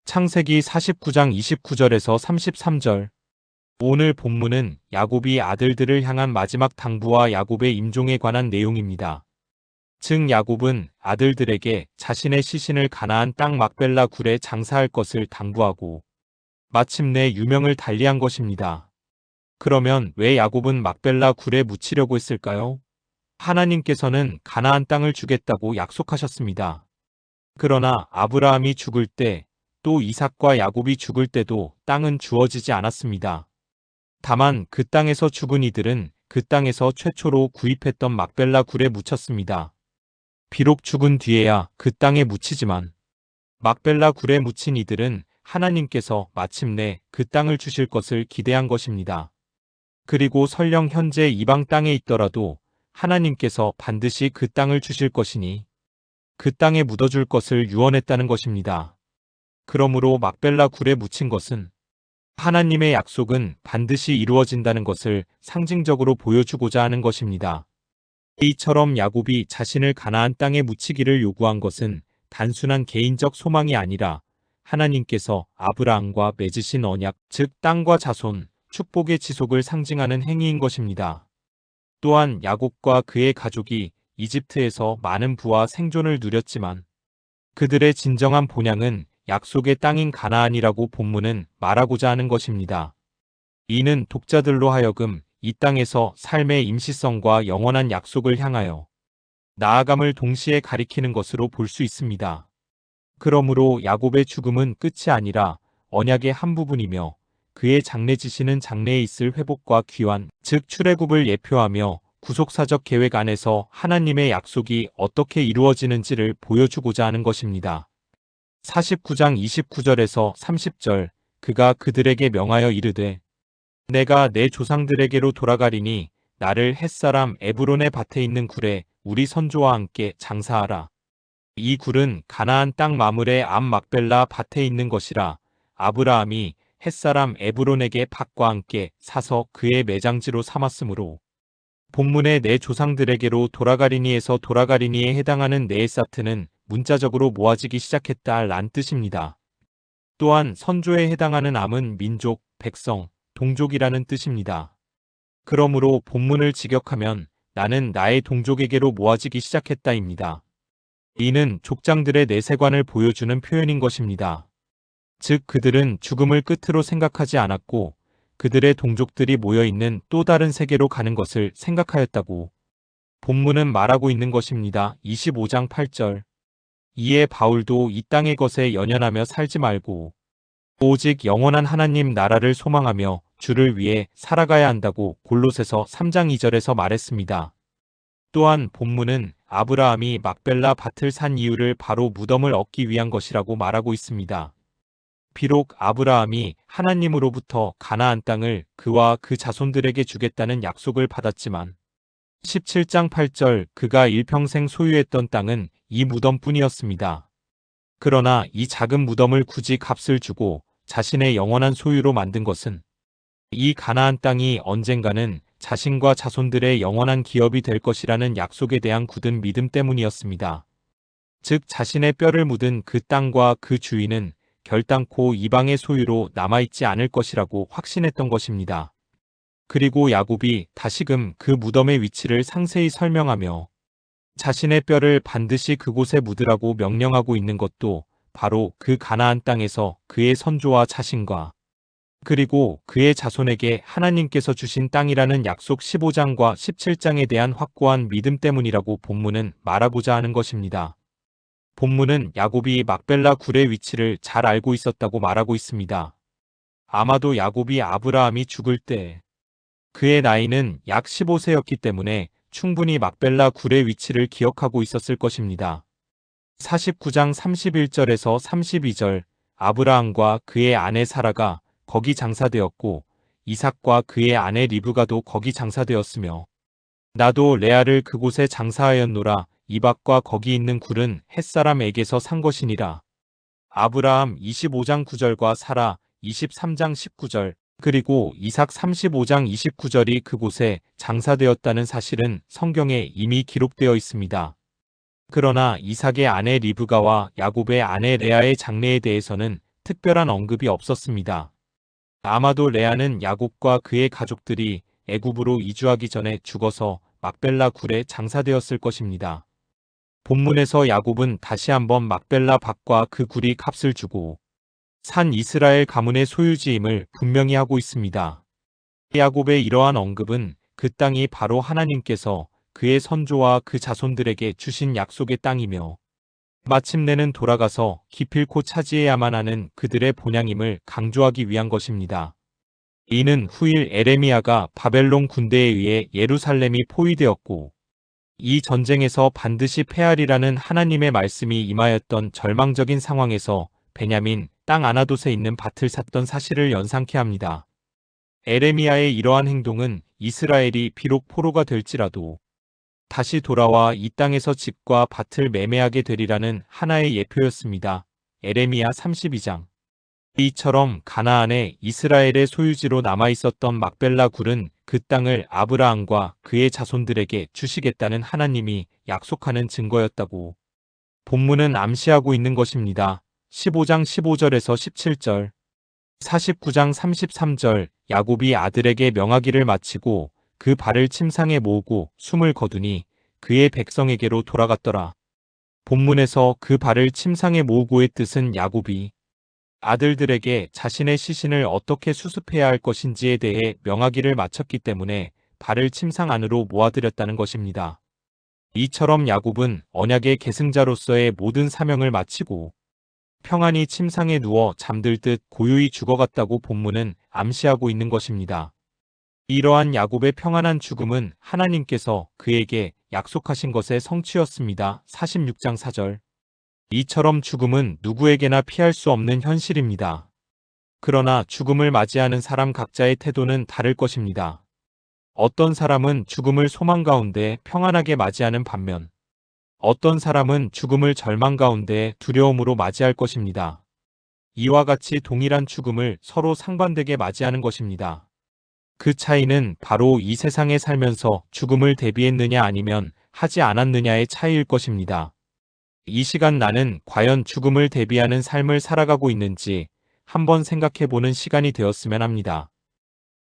창세기 49장 29절에서 33절. 오늘 본문은 야곱이 아들들을 향한 마지막 당부와 야곱의 임종에 관한 내용입니다. 즉 야곱은 아들들에게 자신의 시신을 가나안 땅 막벨라 굴에 장사할 것을 당부하고 마침내 유명을 달리한 것입니다. 그러면 왜 야곱은 막벨라 굴에 묻히려고 했을까요? 하나님께서는 가나안 땅을 주겠다고 약속하셨습니다. 그러나 아브라함이 죽을 때 또 이삭과 야곱이 죽을 때도 땅은 주어지지 않았습니다. 다만 그 땅에서 죽은 이들은 그 땅에서 최초로 구입했던 막벨라 굴에 묻혔습니다. 비록 죽은 뒤에야 그 땅에 묻히지만 막벨라 굴에 묻힌 이들은 하나님께서 마침내 그 땅을 주실 것을 기대한 것입니다. 그리고 설령 현재 이방 땅에 있더라도 하나님께서 반드시 그 땅을 주실 것이니 그 땅에 묻어줄 것을 유언했다는 것입니다. 그러므로 막벨라 굴에 묻힌 것은 하나님의 약속은 반드시 이루어진다는 것을 상징적으로 보여주고자 하는 것입니다. 이처럼 야곱이 자신을 가나안 땅에 묻히기를 요구한 것은 단순한 개인적 소망이 아니라 하나님께서 아브라함과 맺으신 언약, 즉 땅과 자손, 축복의 지속을 상징하는 행위인 것입니다. 또한 야곱과 그의 가족이 이집트에서 많은 부와 생존을 누렸지만 그들의 진정한 본향은 약속의 땅인 가나안이라고 본문은 말하고자 하는 것입니다. 이는 독자들로 하여금 이 땅에서 삶의 임시성과 영원한 약속을 향하여 나아감을 동시에 가리키는 것으로 볼 수 있습니다. 그러므로 야곱의 죽음은 끝이 아니라 언약의 한 부분이며 그의 장래지시는 장래에 있을 회복과 귀환, 즉 출애굽을 예표하며 구속사적 계획 안에서 하나님의 약속이 어떻게 이루어지는지를 보여주고자 하는 것입니다. 49장 29절에서 30절. 그가 그들에게 명하여 이르되 내가 내 조상들에게로 돌아가리니 나를 햇사람 에브론의 밭에 있는 굴에 우리 선조와 함께 장사하라. 이 굴은 가나안 땅 마물의 앞 막벨라 밭에 있는 것이라. 아브라함이 햇사람 에브론에게 밭과 함께 사서 그의 매장지로 삼았으므로 본문의 내 조상들에게로 돌아가리니에서 돌아가리니에 해당하는 네에사트는 문자적으로 모아지기 시작했다 란 뜻입니다. 또한 선조에 해당하는 암은 민족, 백성, 동족이라는 뜻입니다. 그러므로 본문을 직역하면 나는 나의 동족에게로 모아지기 시작했다입니다. 이는 족장들의 내세관을 보여주는 표현인 것입니다. 즉 그들은 죽음을 끝으로 생각하지 않았고 그들의 동족들이 모여있는 또 다른 세계로 가는 것을 생각하였다고 본문은 말하고 있는 것입니다. 25장 8절. 이에 바울도 이 땅의 것에 연연하며 살지 말고 오직 영원한 하나님 나라를 소망하며 주를 위해 살아가야 한다고 골로새서 3장 2절에서 말했습니다. 또한 본문은 아브라함이 막벨라 밭을 산 이유를 바로 무덤을 얻기 위한 것이라고 말하고 있습니다. 비록 아브라함이 하나님으로부터 가나안 땅을 그와 그 자손들에게 주겠다는 약속을 받았지만 17장 8절 그가 일평생 소유했던 땅은 이 무덤뿐이었습니다. 그러나 이 작은 무덤을 굳이 값을 주고 자신의 영원한 소유로 만든 것은 이 가나안 땅이 언젠가는 자신과 자손들의 영원한 기업이 될 것이라는 약속에 대한 굳은 믿음 때문이었습니다. 즉 자신의 뼈를 묻은 그 땅과 그 주인은 결단코 이방의 소유로 남아있지 않을 것이라고 확신했던 것입니다. 그리고 야곱이 다시금 그 무덤의 위치를 상세히 설명하며 자신의 뼈를 반드시 그곳에 묻으라고 명령하고 있는 것도 바로 그 가나안 땅에서 그의 선조와 자신과 그리고 그의 자손에게 하나님께서 주신 땅이라는 약속 15장과 17장에 대한 확고한 믿음 때문이라고 본문은 말하고자 하는 것입니다. 본문은 야곱이 막벨라 굴의 위치를 잘 알고 있었다고 말하고 있습니다. 아마도 야곱이 아브라함이 죽을 때 그의 나이는 약 15세였기 때문에 충분히 막벨라 굴의 위치를 기억하고 있었을 것입니다. 49장 31절에서 32절. 아브라함과 그의 아내 사라가 거기 장사되었고 이삭과 그의 아내 리브가도 거기 장사되었으며 나도 레아를 그곳에 장사하였노라. 이 밭과 거기 있는 굴은 햇사람에게서 산 것이니라. 아브라함 25장 9절과 사라 23장 19절 그리고 이삭 35장 29절이 그곳에 장사되었다는 사실은 성경에 이미 기록되어 있습니다. 그러나 이삭의 아내 리브가와 야곱의 아내 레아의 장래에 대해서는 특별한 언급이 없었습니다. 아마도 레아는 야곱과 그의 가족들이 애굽으로 이주하기 전에 죽어서 막벨라 굴에 장사되었을 것입니다. 본문에서 야곱은 다시 한번 막벨라 밭과 그 굴이 값을 주고 산 이스라엘 가문의 소유지임을 분명히 하고 있습니다. 야곱의 이러한 언급은 그 땅이 바로 하나님께서 그의 선조와 그 자손들에게 주신 약속의 땅이며 마침내는 돌아가서 기필코 차지해야만 하는 그들의 본향임을 강조하기 위한 것입니다. 이는 후일 에레미야가 바벨론 군대에 의해 예루살렘이 포위되었고 이 전쟁에서 반드시 패하리라는 하나님의 말씀이 임하였던 절망적인 상황에서 베냐민 땅 아나돗에 있는 밭을 샀던 사실을 연상케 합니다. 에레미야의 이러한 행동은 이스라엘이 비록 포로가 될지라도 다시 돌아와 이 땅에서 집과 밭을 매매하게 되리라는 하나의 예표였습니다. 에레미야 32장. 이처럼 가나안에 이스라엘의 소유지로 남아있었던 막벨라 굴은 그 땅을 아브라함과 그의 자손들에게 주시겠다는 하나님이 약속하는 증거였다고 본문은 암시하고 있는 것입니다. 15장 15절에서 17절, 49장 33절, 야곱이 아들에게 명하기를 마치고 그 발을 침상에 모으고 숨을 거두니 그의 백성에게로 돌아갔더라. 본문에서 그 발을 침상에 모으고의 뜻은 야곱이 아들들에게 자신의 시신을 어떻게 수습해야 할 것인지에 대해 명하기를 마쳤기 때문에 발을 침상 안으로 모아들였다는 것입니다. 이처럼 야곱은 언약의 계승자로서의 모든 사명을 마치고 평안히 침상에 누워 잠들 듯 고요히 죽어갔다고 본문은 암시하고 있는 것입니다. 이러한 야곱의 평안한 죽음은 하나님께서 그에게 약속하신 것의 성취였습니다. 46장 4절. 이처럼 죽음은 누구에게나 피할 수 없는 현실입니다. 그러나 죽음을 맞이하는 사람 각자의 태도는 다를 것입니다. 어떤 사람은 죽음을 소망 가운데 평안하게 맞이하는 반면 어떤 사람은 죽음을 절망 가운데 두려움으로 맞이할 것입니다. 이와 같이 동일한 죽음을 서로 상반되게 맞이하는 것입니다. 그 차이는 바로 이 세상에 살면서 죽음을 대비했느냐 아니면 하지 않았느냐의 차이일 것입니다. 이 시간 나는 과연 죽음을 대비하는 삶을 살아가고 있는지 한번 생각해보는 시간이 되었으면 합니다.